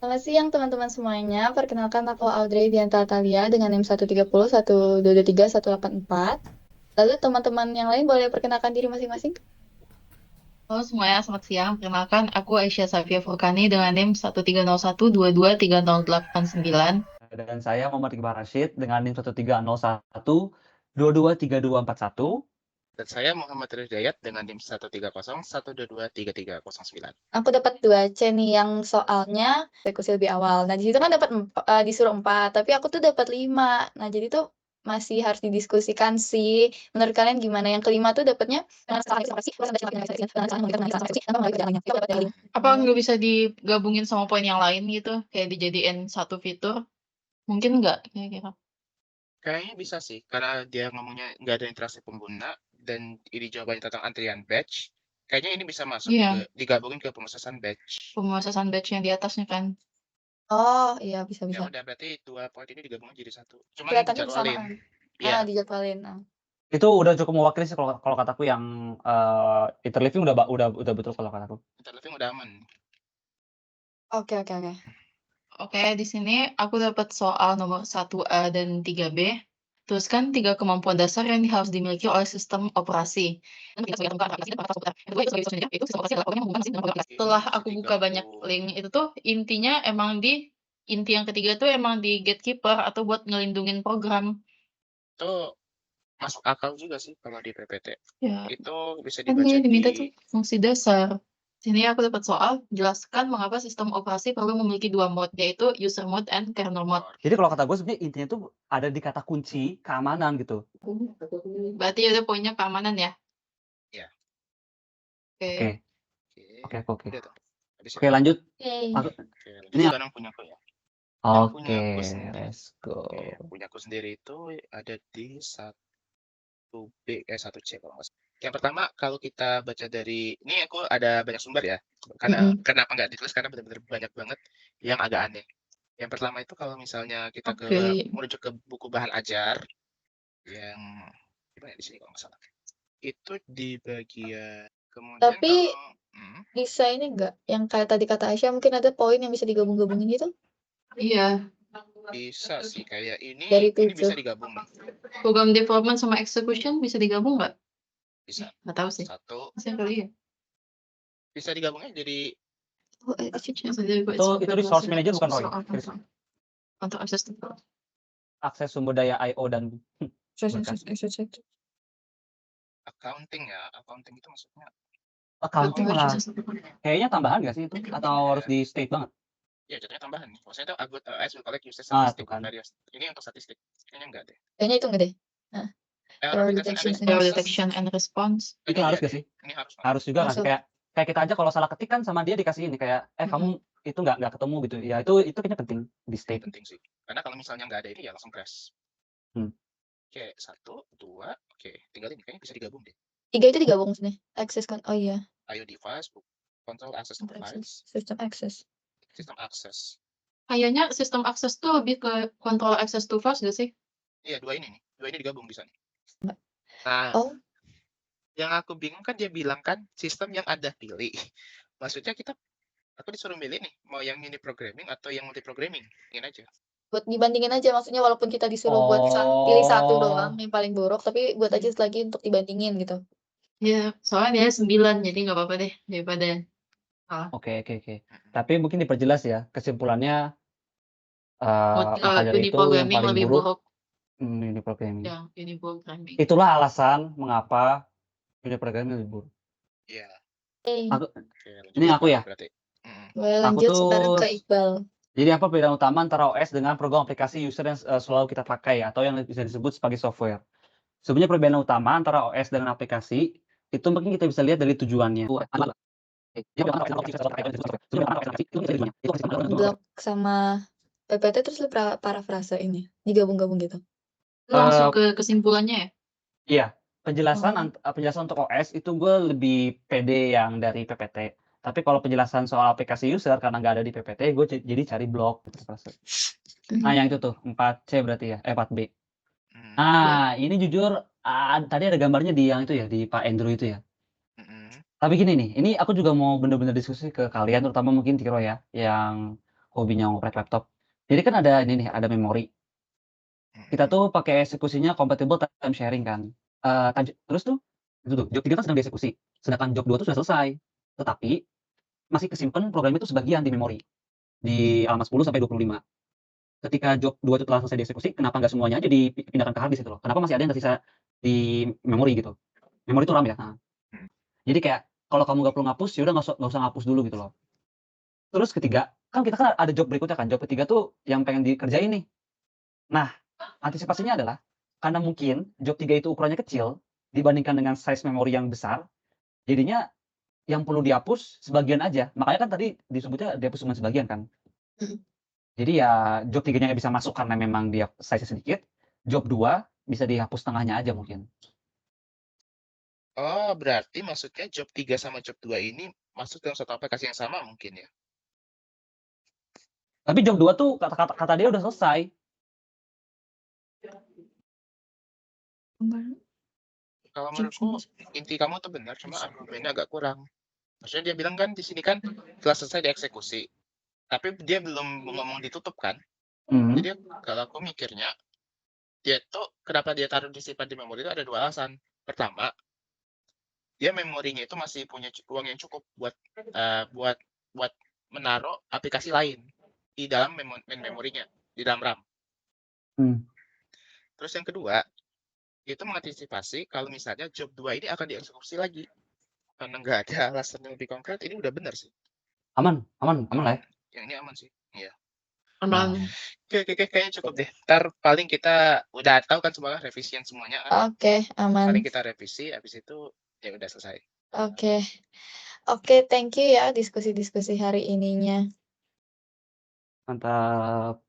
Selamat siang teman-teman semuanya. Perkenalkan aku Audrey Dianta Talia dengan NIM 130 123 184. Lalu teman-teman yang lain boleh perkenalkan diri masing-masing. Halo semuanya, selamat siang. Perkenalkan, aku Aisyah Safia Furkani dengan NIM 130122389. Dan saya Muhammad Iqbal Rashid dengan NIM 1301 223241. Dan saya Muhammad Hidayat dengan NIM 130 122 3309. Aku dapat 2 C nih yang soalnya eksekusi lebih awal. Nah, di situ kan dapat disuruh 4, tapi aku tuh dapat 5. Nah, jadi tuh masih harus didiskusikan sih. Menurut kalian gimana? Yang kelima tuh dapatnya Apa nggak bisa digabungin sama poin yang lain gitu? Kayak dijadiin satu fitur? Mungkin nggak, kira-kira. Kayaknya bisa sih, karena dia ngomongnya nggak ada interaksi pengguna, dan ini jawabannya tentang antrian batch. Kayaknya ini bisa masuk Iya, digabungin ke pemrosesan batch. pemrosesan batch yang di atasnya kan. Oh, iya bisa. Ya udah, berarti 2 poin ini digabungin jadi satu. Cuman Kelihatannya dijadwalin. bersamaan. Iya, Dijadwalin. Itu udah cukup mewakili sih kalau kataku yang interleaving udah betul kalau kataku. interleaving udah aman. Oke. Oke, di sini aku dapat soal nomor 1A dan 3B. Terus kan 3 kemampuan dasar yang harus dimiliki oleh sistem operasi. Setelah aku buka banyak link itu tuh intinya emang inti yang ketiga tuh emang di gatekeeper atau buat ngelindungin program. Itu masuk akal juga sih kalau di PPT. Ya, Itu bisa kan dibaca ini diminta di tuh fungsi dasar. Sini aku dapat soal, jelaskan mengapa sistem operasi perlu memiliki 2 mode, yaitu user mode and kernel mode. Jadi kalau kata gue sebenarnya intinya tuh ada di kata kunci keamanan gitu. Berarti itu poinnya keamanan ya? ya. Oke. Oke. Udah tuh. Habis Oke, ya? lanjut. Lanjut Ini sekarang punyaku ya. Oke, let's go. Punyaku sendiri itu ada di 1B 1C kalau nggak salah. Yang pertama, kalau kita baca dari ini, aku ada banyak sumber ya. Kenapa nggak ditulis, karena benar-benar banyak banget yang agak aneh. Yang pertama itu kalau misalnya kita menuju ke buku bahan ajar yang gimana di sini kalau nggak salah. Itu di bagian kemudian Tapi bisa ini enggak? Yang kayak tadi kata Aisyah mungkin ada poin yang bisa digabung-gabungin gitu? Iya. Bisa sih, kayak ini Dari ini 7. bisa digabung nih. Program development sama execution bisa digabung nggak? Bisa. Nggak tahu sih. Satu. Bisa kali ya? Bisa digabungnya jadi Itu resource manager bukan Roy? Untuk akses Akses sumber daya I/O dan accounting ya. Accounting itu maksudnya accounting malah kayaknya tambahan nggak sih itu? Atau harus di state banget? ya, jatuhnya tambahan. Maksudnya itu as we collect user Ah, statistik tuh kan. various. Ini untuk statistik. Kayaknya enggak deh. Kayaknya itu enggak deh. Error detection and response. Itu harus gak sih? Ini harus. Harus juga nggak sih? Masuk. Kayak kita aja kalau salah ketik kan sama dia dikasih ini kayak kamu itu nggak ketemu gitu. Ya itu kayaknya penting di state. Penting sih. Karena kalau misalnya nggak ada ini ya langsung crash. Oke, 1, 2. Oke, tinggal ini kayaknya bisa digabung deh. 3 itu digabung sini. Access kan. Oh iya. IO device, control access device, System access. system access. Kayaknya sistem akses tuh lebih ke control access to files gak sih? Iya, 2 ini nih. 2 ini digabung bisa nih. Enggak. Nah, Oh. yang aku bingung kan dia bilang kan sistem yang Anda pilih. Maksudnya aku disuruh milih nih, mau yang ini programming atau yang multi programming. Ingin aja. Buat dibandingin aja, maksudnya walaupun kita disuruh buat pilih satu doang yang paling buruk, tapi buat aja lagi untuk dibandingin gitu. Ya, soalnya dia 9, jadi nggak apa-apa deh daripada salah. Oke. Tapi mungkin diperjelas ya kesimpulannya. Maka dari itu yang paling buruk uniprogramming. Ya, uniprogramming. Itulah alasan mengapa uniprogramming lebih buruk. Iya. Ini aku ya. Lanjut sekarang ke Iqbal. Jadi apa perbedaan utama antara OS dengan program aplikasi user yang selalu kita pakai atau yang bisa disebut sebagai software? Sebenarnya perbedaan utama antara OS dengan aplikasi itu mungkin kita bisa lihat dari tujuannya. Blok sama PPT terus lu parafrase ini digabung-gabung gitu. Langsung ke kesimpulannya ya? Iya, penjelasan untuk OS itu gue lebih pede yang dari PPT. Tapi kalau penjelasan soal aplikasi user karena nggak ada di PPT, gue jadi cari blog. Nah, yang itu tuh 4C berarti ya, 4B. Nah, ini jujur tadi ada gambarnya di yang itu ya, di Pak Andrew itu ya. Tapi gini nih, ini aku juga mau bener-bener diskusi ke kalian, terutama mungkin Tiro ya, yang hobinya ngoprek laptop. Jadi kan ada ini nih, ada memori. Kita tuh pakai eksekusinya compatible time sharing kan. Terus tuh itu tuh job 3 kan sedang dieksekusi, sedangkan job 2 tuh sudah selesai. Tetapi masih kesimpen programnya itu sebagian di memori, di halaman 10 sampai 25. Ketika job 2 itu telah selesai dieksekusi, kenapa nggak semuanya aja dipindahkan ke hard disk gitu loh? Kenapa masih ada yang tersisa di memori gitu? Memori itu RAM ya, heeh. Jadi kayak kalau kamu nggak perlu ngapus, ya udah nggak usah ngapus dulu gitu loh. Terus ketiga, kan kita kan ada job berikutnya kan, job ketiga tuh yang pengen dikerjain nih. Nah, antisipasinya adalah karena mungkin job 3 itu ukurannya kecil dibandingkan dengan size memori yang besar, jadinya yang perlu dihapus sebagian aja. Makanya kan tadi disebutnya dihapus cuma sebagian kan. Jadi ya job 3-nya nggak bisa masuk karena memang dia size-nya sedikit, job 2 bisa dihapus tengahnya aja mungkin. Oh, berarti maksudnya job 3 sama job 2 ini masuk dalam satu aplikasi yang sama mungkin ya? Tapi job 2 tuh kata dia udah selesai. Kalau menurutku inti kamu tuh benar, cuma argumennya agak kurang. Maksudnya dia bilang kan di sini kan telah selesai dieksekusi, tapi dia belum ngomong ditutup kan? Jadi kalau aku mikirnya, dia tuh kenapa dia taruh disimpan di memori itu ada 2 alasan. Pertama, dia memorinya itu masih punya ruang yang cukup buat buat menaruh aplikasi lain di dalam memorinya, di dalam RAM. Terus yang kedua, itu mengantisipasi kalau misalnya job 2 ini akan dieksekusi lagi. Karena nggak ada alasan yang lebih konkret, ini udah benar sih. Aman lah ya? Yang ini aman sih. Iya. Aman. Oke, kayaknya cukup deh. Ntar paling kita udah tahu kan semuanya, revisian semuanya kan. Oke, aman. Paling kita revisi, habis itu ya udah selesai. Oke. Oke, thank you ya diskusi-diskusi hari ininya. Mantap.